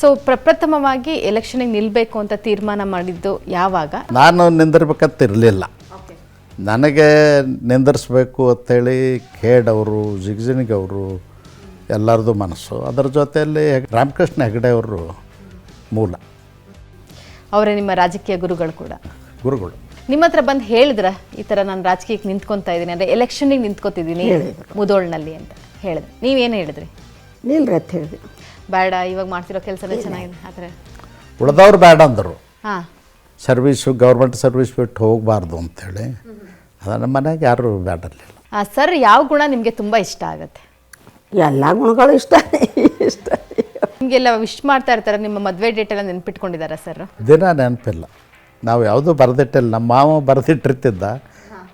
So ಪ್ರಪ್ರಥಮವಾಗಿ ಎಲೆಕ್ಷನ್ಗೆ ನಿಲ್ಲಬೇಕು ಅಂತ ತೀರ್ಮಾನ ಮಾಡಿದ್ದು ಯಾವಾಗ? ನಾನು ನಿಂದಿರ್ಬೇಕಂತ ಇರಲಿಲ್ಲ. ನನಗೆ ನಿಂದಿರಿಸ್ಬೇಕು ಅಂಥೇಳಿ ಖೇಡವರು, ಜಿಗಜಿಣಗಿ ಎಲ್ಲರದು ಮನಸ್ಸು. ಅದರ ಜೊತೆಯಲ್ಲಿ ರಾಮಕೃಷ್ಣ ಹೆಗಡೆ ಅವರು ಮೂಲ. ಅವರೇ ನಿಮ್ಮ ರಾಜಕೀಯ ಗುರುಗಳು ಕೂಡ? ಗುರುಗಳು. ನಿಮ್ಮ ಹತ್ರ ಬಂದು ಹೇಳಿದ್ರ ಈ ಥರ ನಾನು ರಾಜಕೀಯಕ್ಕೆ ನಿಂತ್ಕೊತಾ ಇದ್ದೀನಿ, ಅಂದರೆ ಎಲೆಕ್ಷನ್ಗೆ ನಿಂತ್ಕೊತಿದ್ದೀನಿ ಮುದೋಳ್ನಲ್ಲಿ ಅಂತ ಹೇಳಿದ್ರೆ ನೀವೇನು ಹೇಳಿದ್ರಿ? ನಿಲ್ರಿ ಅಂತ ಹೇಳಿದ್ವಿ. ಬೇಡ, ಇವಾಗ ಮಾಡ್ತಿರೋ ಕೆಲಸನೇ ಚೆನ್ನಾಗಿದೆ ಆ ಥರ. ಉಳಿದವ್ರು ಬೇಡ ಅಂದರು. ಹಾಂ, ಸರ್ವೀಸು, ಗೌರ್ಮೆಂಟ್ ಸರ್ವೀಸ್ ಬಿಟ್ಟು ಹೋಗಬಾರ್ದು ಅಂಥೇಳಿ. ಅದನ್ನು ಮನೆಗೆ ಯಾರು ಬೇಡಲಿಲ್ಲ. ಸರ್, ಯಾವ ಗುಣ ನಿಮಗೆ ತುಂಬ ಇಷ್ಟ ಆಗುತ್ತೆ? ಎಲ್ಲ ಗುಣಗಳು ಇಷ್ಟ. ನಿಮಗೆಲ್ಲ ವಿಶ್ ಮಾಡ್ತಾ ಇರ್ತಾರೆ, ನಿಮ್ಮ ಮದುವೆ ಡೇಟ್ ಎಲ್ಲ ನೆನ್ಪಿಟ್ಕೊಂಡಿದ್ದಾರಾ ಸರ್? ದಿನ ನೆನಪಿಲ್ಲ, ನಾವು ಯಾವುದೂ ಬರೆದಿಟ್ಟಿಲ್ಲ. ನಮ್ಮ ಮಾವ ಬರೆದಿಟ್ಟಿರ್ತಿದ್ದ,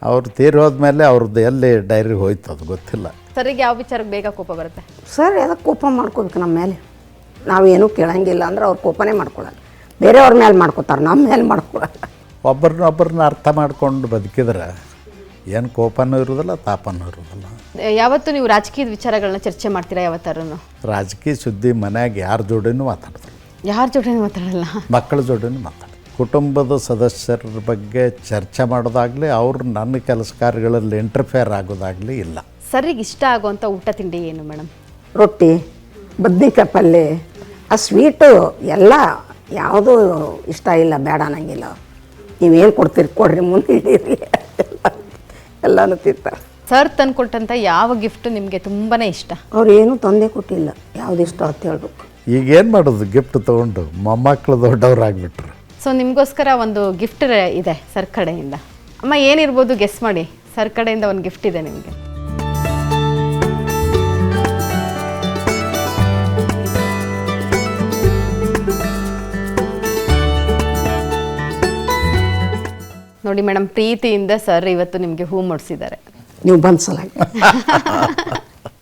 ಅವ್ರು ತೀರಿ ಹೋದ್ಮೇಲೆ ಅವ್ರದ್ದು ಎಲ್ಲಿ ಡೈರಿ ಹೋಯ್ತು ಅದು ಗೊತ್ತಿಲ್ಲ. ಸರಿಗೆ ಯಾವ ವಿಚಾರಕ್ಕೆ ಬೇಗ ಕೋಪ ಬರುತ್ತೆ? ಸರ್ ಅದಕ್ಕೆ ಕೋಪ ಮಾಡ್ಕೋಬೇಕು ನಮ್ಮ ಮೇಲೆ. ನಾವೇನೂ ಕೇಳಂಗಿಲ್ಲ ಅಂದ್ರೆ ಅವ್ರು ಕೋಪನೇ ಮಾಡ್ಕೊಳ್ಳಲ್ಲ. ಬೇರೆಯವ್ರ ಮೇಲೆ ಮಾಡ್ಕೋತಾರೆ, ನಮ್ಮ ಮೇಲೆ ಮಾಡ್ಕೊಳ್ಳಲ್ಲ. ಒಬ್ಬರನ್ನೊಬ್ಬರನ್ನ ಅರ್ಥ ಮಾಡ್ಕೊಂಡು ಬದುಕಿದ್ರೆ ಏನು ಕೋಪನೂ ಇರೋದಿಲ್ಲ, ತಾಪನೂ ಇರೋದಿಲ್ಲ. ಯಾವತ್ತು ನೀವು ರಾಜಕೀಯದ ವಿಚಾರಗಳನ್ನ ಚರ್ಚೆ ಮಾಡ್ತೀರಾ ಯಾವತ್ತಾರು? ರಾಜಕೀಯ ಸುದ್ದಿ ಮನ್ಯಾಗ ಯಾರ ಜೋಡಿನೂ ಮಾತಾಡ್ತಾರೆ. ಯಾರ ಜೋಡಿನೂ ಮಾತಾಡಲ್ಲ, ಮಕ್ಕಳ ಜೋಡಿನೂ ಮಾತಾಡ್ತಾರೆ. ಕುಟುಂಬದ ಸದಸ್ಯರ ಬಗ್ಗೆ ಚರ್ಚೆ ಮಾಡೋದಾಗಲಿ, ಅವ್ರು ನನ್ನ ಕೆಲಸ ಕಾರ್ಯಗಳಲ್ಲಿ ಇಂಟರ್ಫಿಯರ್ ಆಗೋದಾಗಲಿ ಇಲ್ಲ. ಸರಿಗೆ ಇಷ್ಟ ಆಗುವಂಥ ಊಟ ತಿಂಡಿ ಏನು ಮೇಡಮ್? ರೊಟ್ಟಿ, ಬದ್ನಿಕಾಯಿ ಪಲ್ಯ, ಆ ಸ್ವೀಟು ಎಲ್ಲ ಯಾವುದೂ ಇಷ್ಟ ಇಲ್ಲ, ಬೇಡ ಅನ್ನಂಗಿಲ್ಲ. ನೀವೇನು ಕೊಡ್ತೀರಿ ಕೊಡ್ರಿ, ಮುಂದೆ ಹಿಡೀರಿ, ಎಲ್ಲನೂ ತಿಂತಾರೆ. ಸರ್ ತಂದ್ಕೊಟ್ಟಂಥ ಯಾವ ಗಿಫ್ಟು ನಿಮಗೆ ತುಂಬಾ ಇಷ್ಟ? ಅವ್ರು ಏನೂ ತಂದೆ ಕೊಟ್ಟಿಲ್ಲ, ಯಾವ್ದು ಇಷ್ಟ ಅಂತ ಹೇಳ್ಬೇಕು. ಈಗೇನು ಮಾಡೋದು, ಗಿಫ್ಟ್ ತೊಗೊಂಡು ಮೊಮ್ಮಕ್ಕಳು ದೊಡ್ಡವರಾಗ್ಬಿಟ್ರು. ಸೊ ನಿಮಗೋಸ್ಕರ ಒಂದು ಗಿಫ್ಟ್ ಇದೆ ಸರ್ ಕಡೆಯಿಂದ. ಅಮ್ಮ ಏನಿರ್ಬೋದು ಗೆಸ್ ಮಾಡಿ, ಸರ್ ಕಡೆಯಿಂದ ಒಂದು ಗಿಫ್ಟ್ ಇದೆ ನಿಮಗೆ. ನೋಡಿ ಮೇಡಮ್, ಪ್ರೀತಿಯಿಂದ ಸರ್ ಇವತ್ತು ನಿಮಗೆ ಹೂ ಮುಡಿಸಿದ್ದಾರೆ. ನೀವು ಬಂದ್ಸಲ